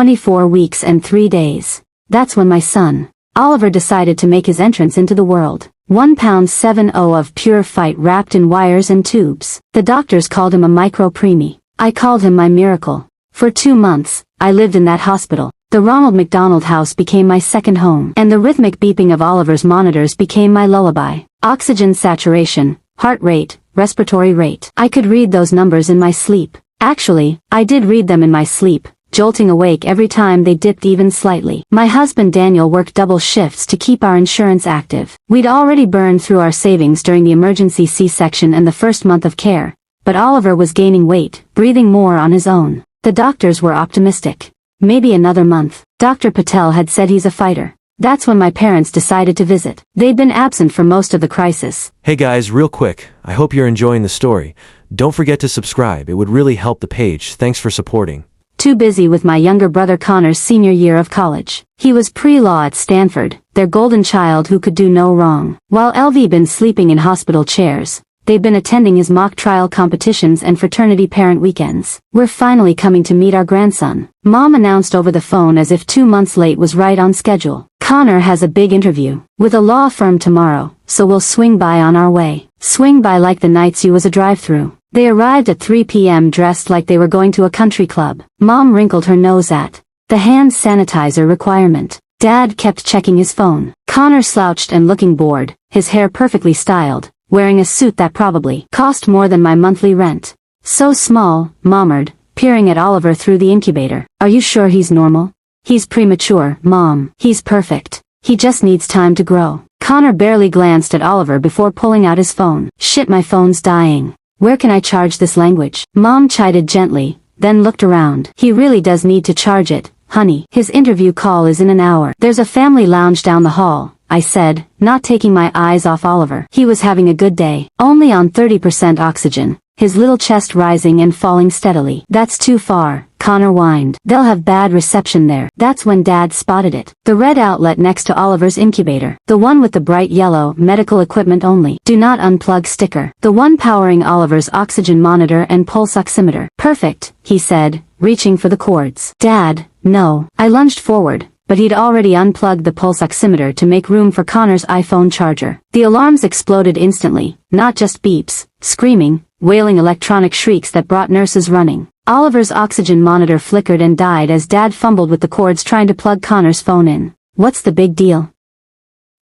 24 weeks and 3 days. That's when my son, Oliver, decided to make his entrance into the world. 1 pound 70 of pure fight wrapped in wires and tubes. The doctors called him a micro-preemie. I called him my miracle. For 2 months, I lived in that hospital. The Ronald McDonald House became my second home, and the rhythmic beeping of Oliver's monitors became my lullaby. Oxygen saturation, heart rate, respiratory rate. I could read those numbers in my sleep. Actually, I did read them in my sleep, jolting awake every time they dipped even slightly. My husband Daniel worked double shifts to keep our insurance active. We'd already burned through our savings during the emergency C-section and the first month of care, but Oliver was gaining weight, breathing more on his own. The doctors were optimistic. Maybe another month. Dr. Patel had said he's a fighter. That's when my parents decided to visit. They'd been absent for most of the crisis. Hey guys, real quick, I hope you're enjoying the story. Don't forget to subscribe, it would really help the page. Thanks for supporting. Too busy with my younger brother Connor's senior year of college. He was pre-law at Stanford, their golden child who could do no wrong. While LV been sleeping in hospital chairs, they've been attending his mock trial competitions and fraternity parent weekends. We're finally coming to meet our grandson, Mom announced over the phone as if 2 months late was right on schedule. Connor has a big interview with a law firm tomorrow, so we'll swing by on our way. Swing by like the nights you was a drive-through. They arrived at 3 p.m. dressed like they were going to a country club. Mom wrinkled her nose at the hand sanitizer requirement. Dad kept checking his phone. Connor slouched and looking bored, his hair perfectly styled, wearing a suit that probably cost more than my monthly rent. So small, murmured, peering at Oliver through the incubator. Are you sure he's normal? He's premature, Mom. He's perfect. He just needs time to grow. Connor barely glanced at Oliver before pulling out his phone. Shit, my phone's dying. Where can I charge this language? Mom chided gently, then looked around. He really does need to charge it, honey. His interview call is in an hour. There's a family lounge down the hall, I said, not taking my eyes off Oliver. He was having a good day, only on 30% oxygen, his little chest rising and falling steadily. That's too far, Connor whined. They'll have bad reception there. That's when Dad spotted it. The red outlet next to Oliver's incubator. The one with the bright yellow, medical equipment only, do not unplug sticker. The one powering Oliver's oxygen monitor and pulse oximeter. Perfect, he said, reaching for the cords. Dad, no. I lunged forward, but he'd already unplugged the pulse oximeter to make room for Connor's iPhone charger. The alarms exploded instantly, not just beeps, screaming, wailing electronic shrieks that brought nurses running. Oliver's oxygen monitor flickered and died as Dad fumbled with the cords trying to plug Connor's phone in. What's the big deal?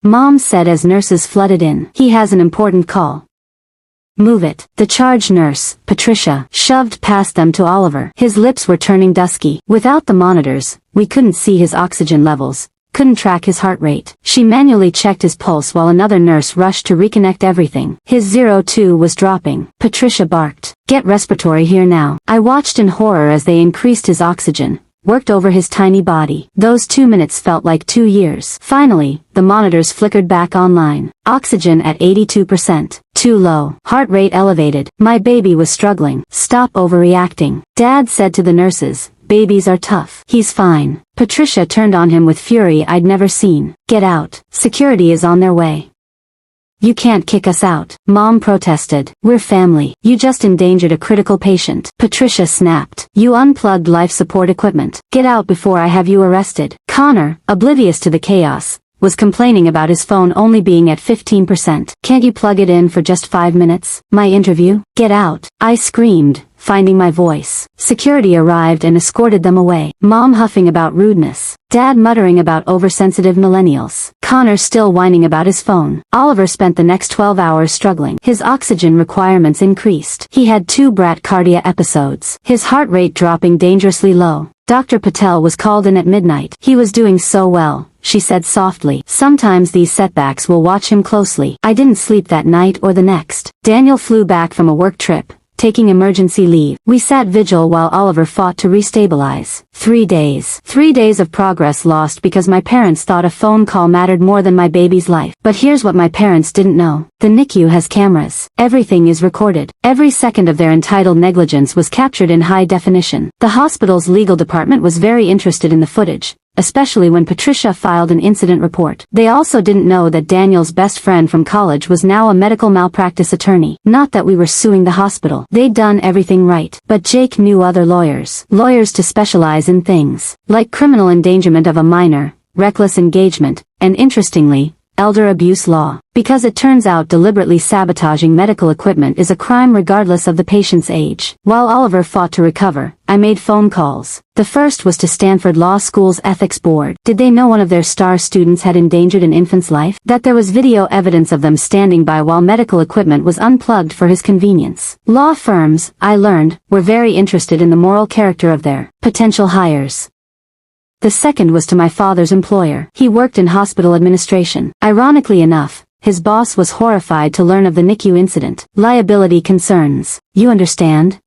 Mom said as nurses flooded in. He has an important call. Move it. The charge nurse, Patricia, shoved past them to Oliver. His lips were turning dusky. Without the monitors, we couldn't see his oxygen levels, couldn't track his heart rate. She manually checked his pulse while another nurse rushed to reconnect everything. His 02 was dropping. Patricia barked. Get respiratory here now. I watched in horror as they increased his oxygen, worked over his tiny body. Those 2 minutes felt like 2 years. Finally, the monitors flickered back online. Oxygen at 82%. Too low. Heart rate elevated. My baby was struggling. Stop overreacting. Dad said to the nurses, babies are tough. He's fine. Patricia turned on him with fury I'd never seen. Get out. Security is on their way. You can't kick us out. Mom protested. We're family. You just endangered a critical patient. Patricia snapped. You unplugged life support equipment. Get out before I have you arrested. Connor, oblivious to the chaos, was complaining about his phone only being at 15%. Can't you plug it in for just 5 minutes? My interview? Get out. I screamed, finding my voice. Security arrived and escorted them away. Mom huffing about rudeness. Dad muttering about oversensitive millennials. Connor still whining about his phone. Oliver spent the next 12 hours struggling. His oxygen requirements increased. He had 2 bradycardia episodes. His heart rate dropping dangerously low. Dr. Patel was called in at midnight. He was doing so well, she said softly. Sometimes these setbacks will watch him closely. I didn't sleep that night or the next. Daniel flew back from a work trip, taking emergency leave. We sat vigil while Oliver fought to restabilize. 3 days. 3 days of progress lost because my parents thought a phone call mattered more than my baby's life. But here's what my parents didn't know. The NICU has cameras. Everything is recorded. Every second of their entitled negligence was captured in high definition. The hospital's legal department was very interested in the footage, especially when Patricia filed an incident report. They also didn't know that Daniel's best friend from college was now a medical malpractice attorney. Not that we were suing the hospital. They'd done everything right. But Jake knew other lawyers. Lawyers to specialize in things like criminal endangerment of a minor, reckless engagement, and interestingly, elder abuse law. Because it turns out deliberately sabotaging medical equipment is a crime regardless of the patient's age. While Oliver fought to recover, I made phone calls. The first was to Stanford Law School's ethics board. Did they know one of their star students had endangered an infant's life? That there was video evidence of them standing by while medical equipment was unplugged for his convenience. Law firms, I learned, were very interested in the moral character of their potential hires. The second was to my father's employer. He worked in hospital administration. Ironically enough, his boss was horrified to learn of the NICU incident. Liability concerns. You understand?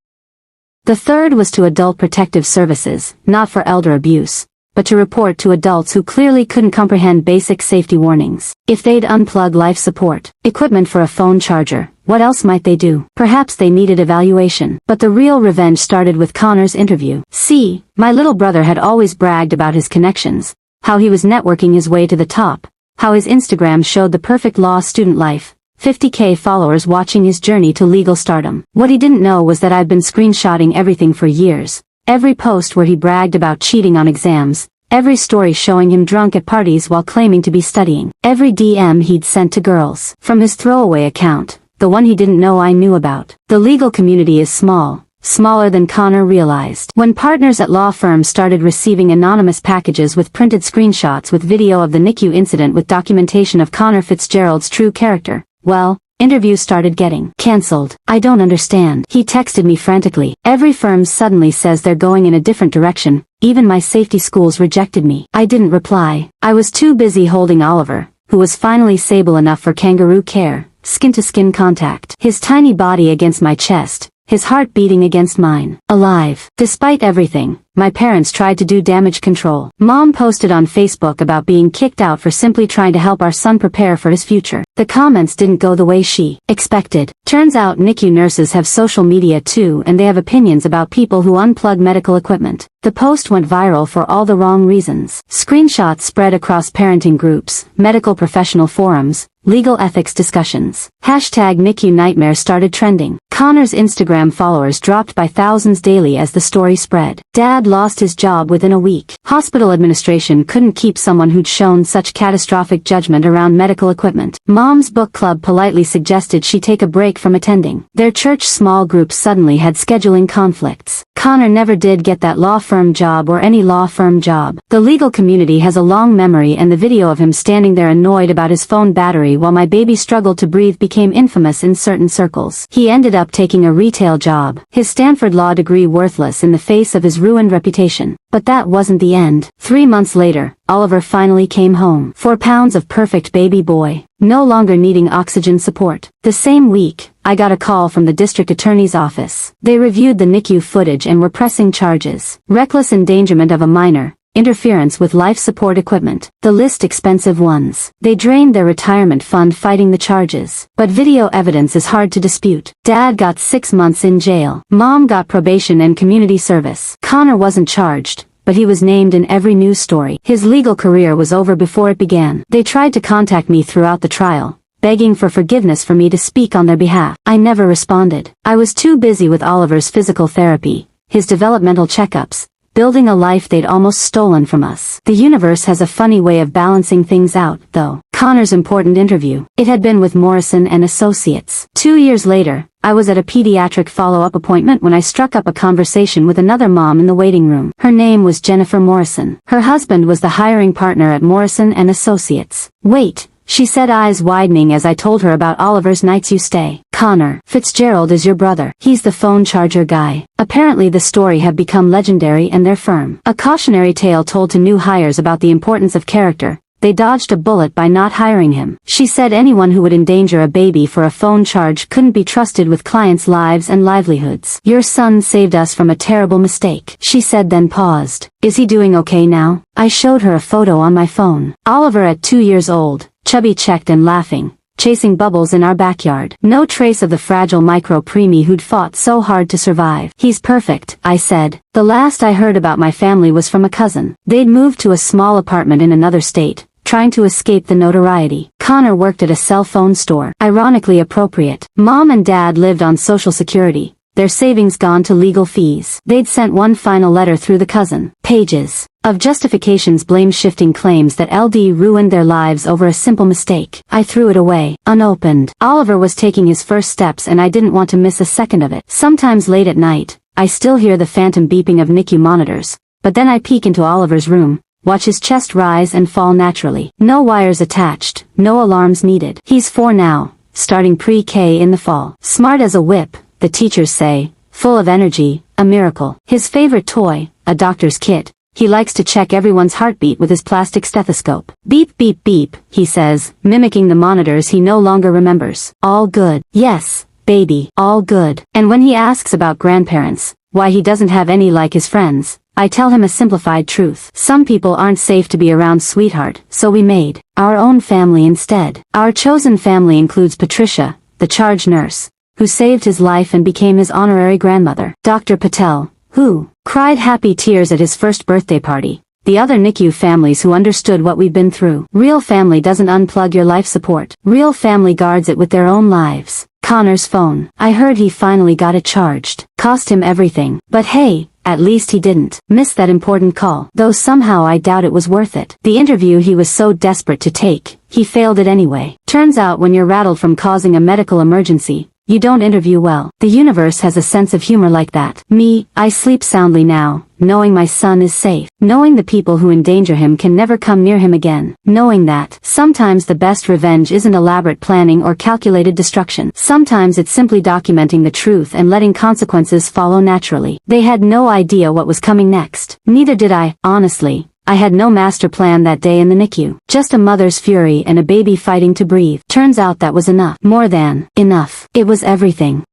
The third was to Adult Protective Services, not for elder abuse, but to report to adults who clearly couldn't comprehend basic safety warnings. If they'd unplug life support equipment for a phone charger, what else might they do? Perhaps they needed evaluation. But the real revenge started with Connor's interview. See, my little brother had always bragged about his connections, how he was networking his way to the top, how his Instagram showed the perfect law student life, 50K followers watching his journey to legal stardom. What he didn't know was that I'd been screenshotting everything for years. Every post where he bragged about cheating on exams, every story showing him drunk at parties while claiming to be studying, every DM he'd sent to girls from his throwaway account, the one he didn't know I knew about. The legal community is small, smaller than Connor realized. When partners at law firms started receiving anonymous packages with printed screenshots with video of the NICU incident with documentation of Connor Fitzgerald's true character, well, interviews started getting cancelled. I don't understand. He texted me frantically. Every firm suddenly says they're going in a different direction. Even my safety schools rejected me. I didn't reply. I was too busy holding Oliver, who was finally sable enough for kangaroo care, skin-to-skin contact. His tiny body against my chest, his heart beating against mine. Alive. Despite everything, my parents tried to do damage control. Mom posted on Facebook about being kicked out for simply trying to help our son prepare for his future. The comments didn't go the way she expected. Turns out NICU nurses have social media too, and they have opinions about people who unplug medical equipment. The post went viral for all the wrong reasons. Screenshots spread across parenting groups, medical professional forums, legal ethics discussions. Hashtag NICU Nightmare started trending. Connor's Instagram followers dropped by thousands daily as the story spread. Dad lost his job within a week. Hospital administration couldn't keep someone who'd shown such catastrophic judgment around medical equipment. Mom's book club politely suggested she take a break from attending. Their church small group suddenly had scheduling conflicts. Connor never did get that law firm job or any law firm job. The legal community has a long memory, and the video of him standing there annoyed about his phone battery while my baby struggled to breathe became infamous in certain circles. He ended up taking a retail job, his Stanford law degree worthless in the face of his ruined reputation. But that wasn't the end. 3 months later, Oliver finally came home. 4 pounds of perfect baby boy, no longer needing oxygen support. The same week, I got a call from the district attorney's office. They reviewed the NICU footage and were pressing charges. Reckless endangerment of a minor, interference with life support equipment, the list expensive ones. They drained their retirement fund fighting the charges. But video evidence is hard to dispute. Dad got 6 months in jail. Mom got probation and community service. Connor wasn't charged, but he was named in every news story. His legal career was over before it began. They tried to contact me throughout the trial, begging for forgiveness for me to speak on their behalf. I never responded. I was too busy with Oliver's physical therapy, his developmental checkups, building a life they'd almost stolen from us. The universe has a funny way of balancing things out, though. Connor's important interview. It had been with Morrison and Associates. 2 years later, I was at a pediatric follow-up appointment when I struck up a conversation with another mom in the waiting room. Her name was Jennifer Morrison. Her husband was the hiring partner at Morrison and Associates. Wait, she said, eyes widening as I told her about Oliver's nights you stay. Connor Fitzgerald is your brother. He's the phone charger guy. Apparently the story had become legendary in their firm. A cautionary tale told to new hires about the importance of character. They dodged a bullet by not hiring him. She said anyone who would endanger a baby for a phone charge couldn't be trusted with clients' lives and livelihoods. Your son saved us from a terrible mistake, she said, then paused. Is he doing okay now? I showed her a photo on my phone. Oliver at 2 years old, chubby checked and laughing, chasing bubbles in our backyard. No trace of the fragile micro-preemie who'd fought so hard to survive. He's perfect, I said. The last I heard about my family was from a cousin. They'd moved to a small apartment in another state, trying to escape the notoriety. Connor worked at a cell phone store. Ironically appropriate. Mom and Dad lived on Social Security, their savings gone to legal fees. They'd sent one final letter through the cousin. Pages of justifications, blame-shifting claims that LD ruined their lives over a simple mistake. I threw it away, unopened. Oliver was taking his first steps and I didn't want to miss a second of it. Sometimes late at night, I still hear the phantom beeping of NICU monitors, but then I peek into Oliver's room, watch his chest rise and fall naturally. No wires attached, no alarms needed. He's 4 now, starting pre-K in the fall. Smart as a whip, the teachers say, full of energy, a miracle. His favorite toy, a doctor's kit. He likes to check everyone's heartbeat with his plastic stethoscope. Beep beep beep, he says, mimicking the monitors he no longer remembers. All good. Yes, baby, all good. And when he asks about grandparents, why he doesn't have any like his friends, I tell him a simplified truth. Some people aren't safe to be around, sweetheart, so we made our own family instead. Our chosen family includes Patricia, the charge nurse, who saved his life and became his honorary grandmother. Dr. Patel, who cried happy tears at his first birthday party. The other NICU families who understood what we've been through. Real family doesn't unplug your life support. Real family guards it with their own lives. Connor's phone. I heard he finally got it charged. Cost him everything. But hey, at least he didn't miss that important call. Though somehow I doubt it was worth it. The interview he was so desperate to take, he failed it anyway. Turns out when you're rattled from causing a medical emergency, you don't interview well. The universe has a sense of humor like that. Me, I sleep soundly now, knowing my son is safe. Knowing the people who endanger him can never come near him again. Knowing that sometimes the best revenge isn't elaborate planning or calculated destruction. Sometimes it's simply documenting the truth and letting consequences follow naturally. They had no idea what was coming next. Neither did I, honestly. I had no master plan that day in the NICU. Just a mother's fury and a baby fighting to breathe. Turns out that was enough. More than enough. It was everything.